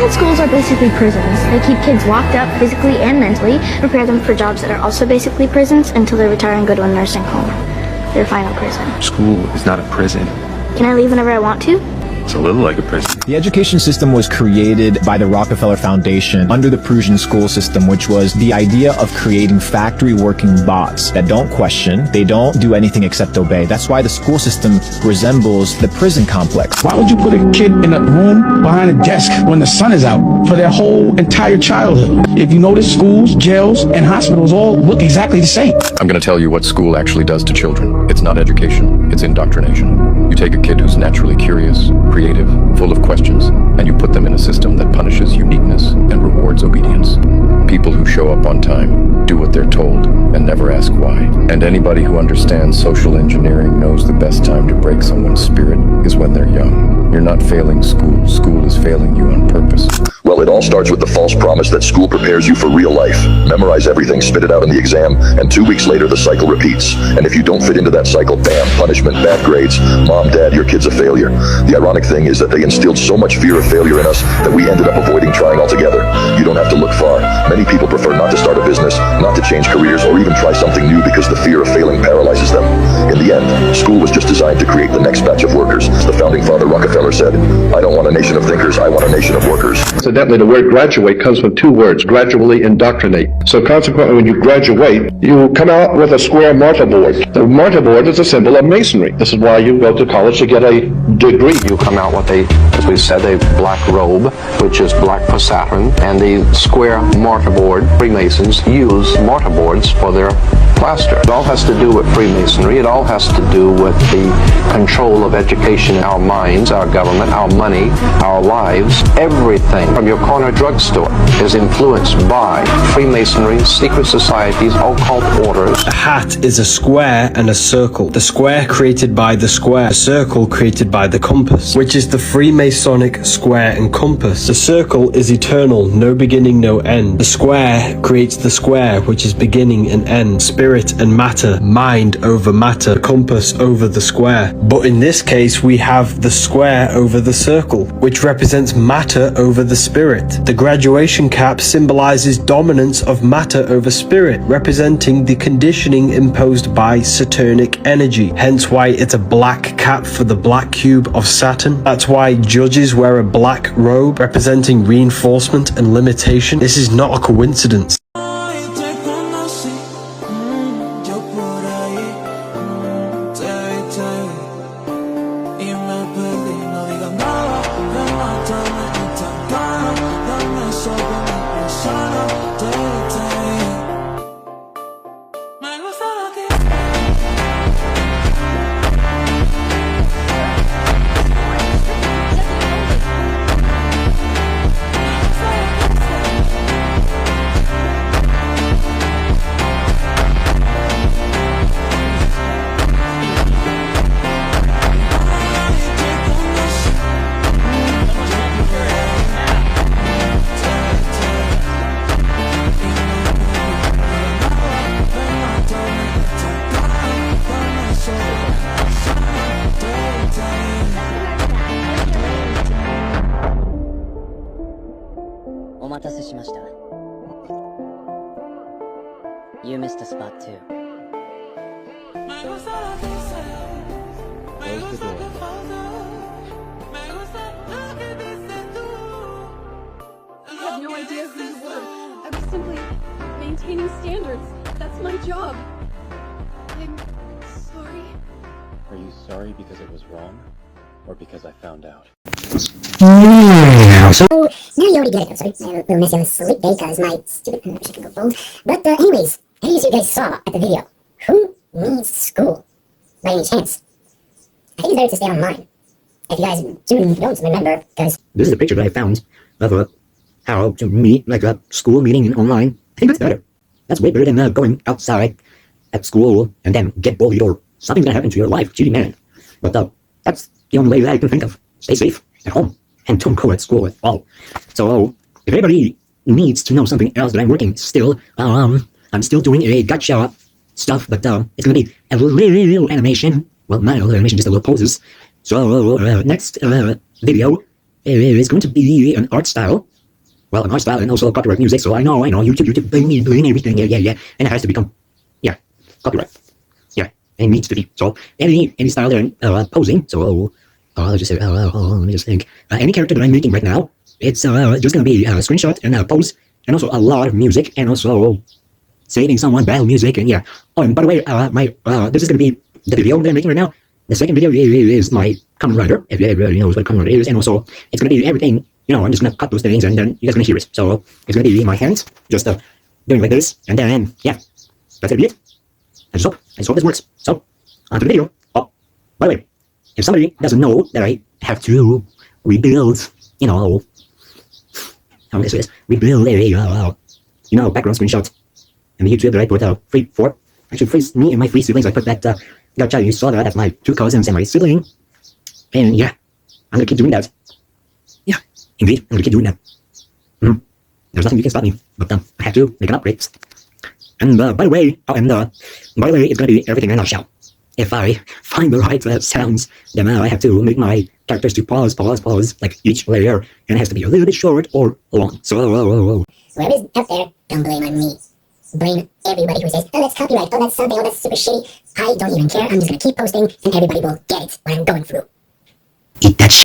that schools are basically prisons. They keep kids locked up physically and mentally, prepare them for jobs that are also basically prisons until they retire and go to a nursing home. Their final prison. School is not a prison. Can I leave whenever I want to? It's a little like a prison. The education system was created by the Rockefeller Foundation under the Prussian school system, which was the idea of creating factory working bots that don't question, they don't do anything except obey. That's why the school system resembles the prison complex. Why would you put a kid in a room behind a desk when the sun is out for their whole entire childhood? If you notice, schools, jails, and hospitals all look exactly the same. I'm going to tell you what school actually does to children. It's not education, it's indoctrination. You take a kid who's naturally curious, creative, full of questions, and you put them in a system that punishes uniqueness and rewards obedience. People who show up on time, do what they're told, and never ask why. And anybody who understands social engineering knows the best time to break someone's spirit is when they're young. You're not failing school. School is failing you on purpose. Well, it all starts with the false promise that school prepares you for real life. Memorize everything, spit it out in the exam, and 2 weeks later the cycle repeats. And if you don't fit into that cycle, bam, punishment, bad grades. Mom, dad, your kid's a failure. The ironic thing is that they instilled so much fear of failure in us that we ended up avoiding trying altogether. You don't have to look far. Many people prefer not to start a business, not to change careers, or even try something new because the fear of failing paralyzes them. In the end, school was just designed to create the next batch of workers. The founding father Rockefeller said, "I don't want a nation of thinkers, I want a nation of workers." Incidentally, the word graduate comes from two words, gradually indoctrinate. So consequently, when you graduate, you come out with a square mortarboard. The mortarboard is a symbol of masonry. This is why you go to college to get a degree. You come out with as we said, a black robe, which is black for Saturn, and the square mortarboard. Freemasons use mortarboards for their plaster. It all has to do with Freemasonry. It all has to do with the control of education in our minds, our government, our money, our lives. Everything from your corner drugstore is influenced by Freemasonry, secret societies, occult orders. A hat is a square and a circle. The square created by the square, the circle created by the compass, which is the Freemasonic square and compass. The circle is eternal, no beginning, no end. The square creates the square, which is beginning and end. Spirit and matter, mind over matter, the compass over the square. But in this case, we have the square over the circle, which represents matter over the spirit. The graduation cap symbolizes dominance of matter over spirit, representing the conditioning imposed by Saturnic energy. Hence why it's a black cap for the black cube of Saturn. That's why judges wear a black robe, representing reinforcement and limitation. This is not a coincidence. You missed a spot too. Close the door. You have no idea who you were. I was simply maintaining standards. That's my job. I'm sorry. Are you sorry because it was wrong? Or because I found out? So, now you already get it. I'm sorry, I had a little messy on this sleep day because my stupid chicken phone. But anyways, as you guys saw at the video, who needs school by any chance? I think it's better to stay online. If you guys don't remember, because this is a picture that I found of how to meet like a school meeting online. I think that's better. That's way better than going outside at school and then get bullied or something's gonna happen to your life, cheating man. But that's the only way that I can think of. Stay safe at home and don't go at school at all. So if anybody needs to know something else that I'm working still, I'm still doing a gotcha stuff, but it's gonna be a little animation. Well, not a little animation, just a little poses. So next video is going to be an art style well, an art style and also copyright music. So I know, YouTube doing everything, yeah, and it has to become, copyright, and it needs to be. So any style they're posing. So let's just say, let me just think. Any character that I'm making right now, it's just gonna be a screenshot and a pose, and also a lot of music, and also saving someone battle music, and Oh, and by the way, this is gonna be the video that I'm making right now. The second video is my Kamen Rider, if everybody knows what Kamen Rider is, and also it's gonna be everything. I'm just gonna cut those things, and then you guys are gonna hear it. So it's gonna be my hands just doing like this, and then that's gonna be it. I just hope this works. So on to the video. Oh, by the way, if somebody doesn't know that I have to rebuild, how this is, rebuild a background screenshot in the YouTube that I put actually me and my 3 siblings. I put that gotcha, you saw that. That's my 2 cousins and my sibling. And I'm gonna keep doing that. Indeed, I'm gonna keep doing that. There's nothing you can stop me, but I have to make an upgrade. And by the way, it's gonna be everything in a nutshell. If I find the right sounds, then I have to make my characters to pause, like each layer, and it has to be a little bit short or long. So, whoever's out there, don't blame on me. Blame everybody who says, oh, that's copyright, oh, that's something, oh, that's super shitty. I don't even care. I'm just gonna keep posting, and everybody will get it what I'm going through. Eat that shit.